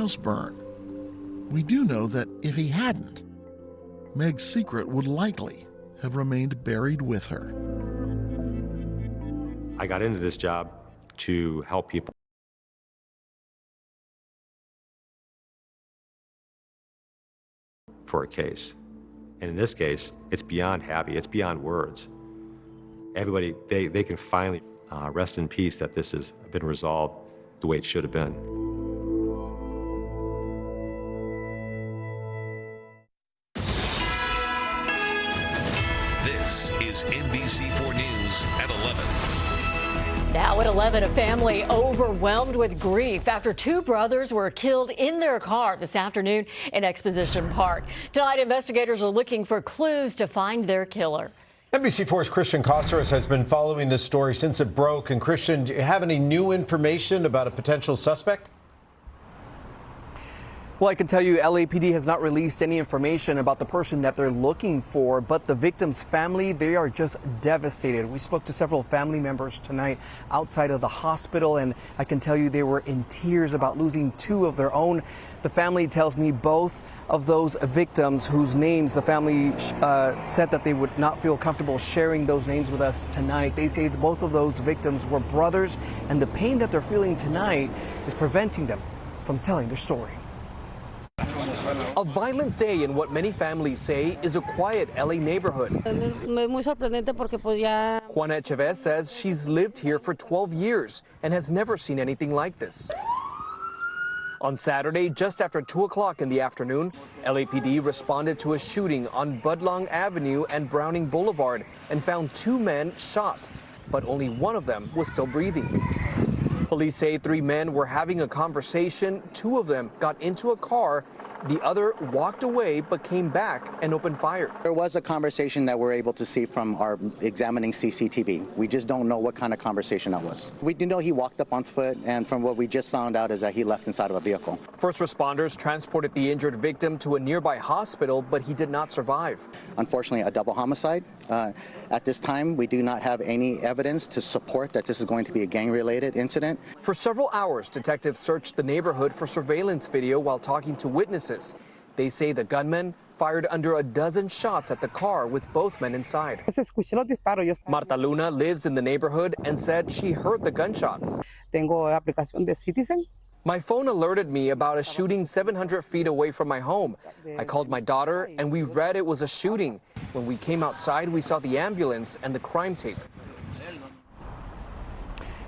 house burn. We do know that if he hadn't, Meg's secret would likely have remained buried with her. I got into this job to help people for a case. And in this case, it's beyond happy. It's beyond words. Everybody, they can finally rest in peace that this has been resolved the way it should have been. This is NBC4 News at 11. Now at 11, a family overwhelmed with grief after two brothers were killed in their car this afternoon in Exposition Park. Tonight, investigators are looking for clues to find their killer. NBC4's Christian Costeras has been following this story since it broke. And Christian, do you have any new information about a potential suspect? Well, I can tell you LAPD has not released any information about the person that they're looking for, but the victim's family, they are just devastated. We spoke to several family members tonight outside of the hospital, and I can tell you they were in tears about losing two of their own. The family tells me both of those victims whose names the family said that they would not feel comfortable sharing those names with us tonight. They say that both of those victims were brothers, and the pain that they're feeling tonight is preventing them from telling their story. A violent day in what many families say is a quiet LA neighborhood. Juana Chavez says she's lived here for 12 years and has never seen anything like this. On Saturday, just after 2 o'clock in the afternoon, LAPD responded to a shooting on Budlong Avenue and Browning Boulevard and found two men shot, but only one of them was still breathing. Police say three men were having a conversation. Two of them got into a car. The other walked away but came back and opened fire. There was a conversation that we're able to see from our examining CCTV. We just don't know what kind of conversation that was. We do know he walked up on foot, and from what we just found out is that he left inside of a vehicle. First responders transported the injured victim to a nearby hospital, but he did not survive. Unfortunately, a double homicide. At this time, we do not have any evidence to support that this is going to be a gang-related incident. For several hours, detectives searched the neighborhood for surveillance video while talking to witnesses. They say the gunman fired under a dozen shots at the car with both men inside. Marta Luna lives in the neighborhood and said she heard the gunshots. My phone alerted me about a shooting 700 feet away from my home. I called my daughter and we read it was a shooting. When we came outside, we saw the ambulance and the crime tape.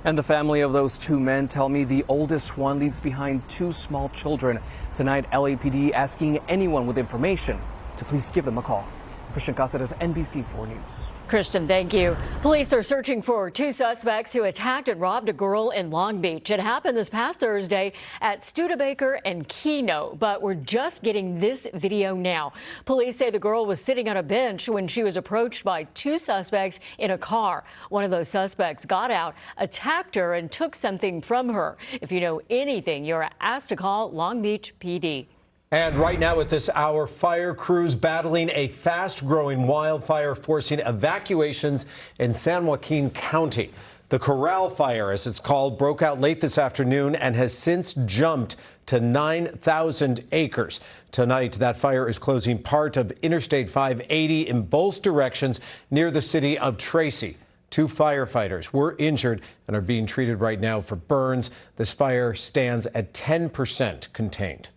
And the family of those two men tell me the oldest one leaves behind two small children. Tonight, LAPD asking anyone with information to please give them a call. Christian Costeras, NBC4 News. Christian, thank you. Police are searching for two suspects who attacked and robbed a girl in Long Beach. It happened this past Thursday at Studebaker and Keno, but we're just getting this video now. Police say the girl was sitting on a bench when she was approached by two suspects in a car. One of those suspects got out, attacked her, and took something from her. If you know anything, you're asked to call Long Beach PD. And right now at this hour, fire crews battling a fast-growing wildfire, forcing evacuations in San Joaquin County. The Corral Fire, as it's called, broke out late this afternoon and has since jumped to 9,000 acres. Tonight, that fire is closing part of Interstate 580 in both directions near the city of Tracy. Two firefighters were injured and are being treated right now for burns. This fire stands at 10% contained.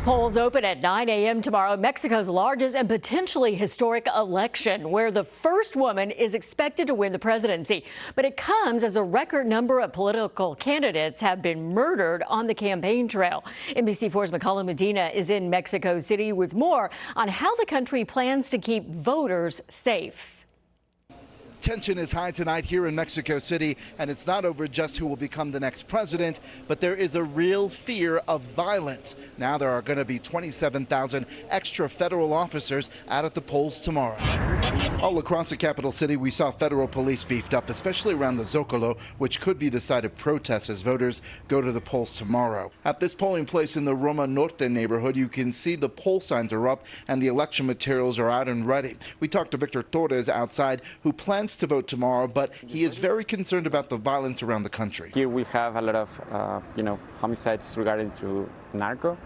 Polls open at 9 a.m. tomorrow, Mexico's largest and potentially historic election, where the first woman is expected to win the presidency. But it comes as a record number of political candidates have been murdered on the campaign trail. NBC4's McCollum Medina is in Mexico City with more on how the country plans to keep voters safe. Tension is high tonight here in Mexico City, and it's not over just who will become the next president, but there is a real fear of violence. Now there are going to be 27,000 extra federal officers out at the polls tomorrow. All across the capital city, we saw federal police beefed up, especially around the Zocalo, which could be the site of protests as voters go to the polls tomorrow. At this polling place in the Roma Norte neighborhood, you can see the poll signs are up and the election materials are out and ready. We talked to Victor Torres outside, who plans to vote tomorrow, but he is very concerned about the violence around the country. Here we have a lot of, homicides regarding to narco.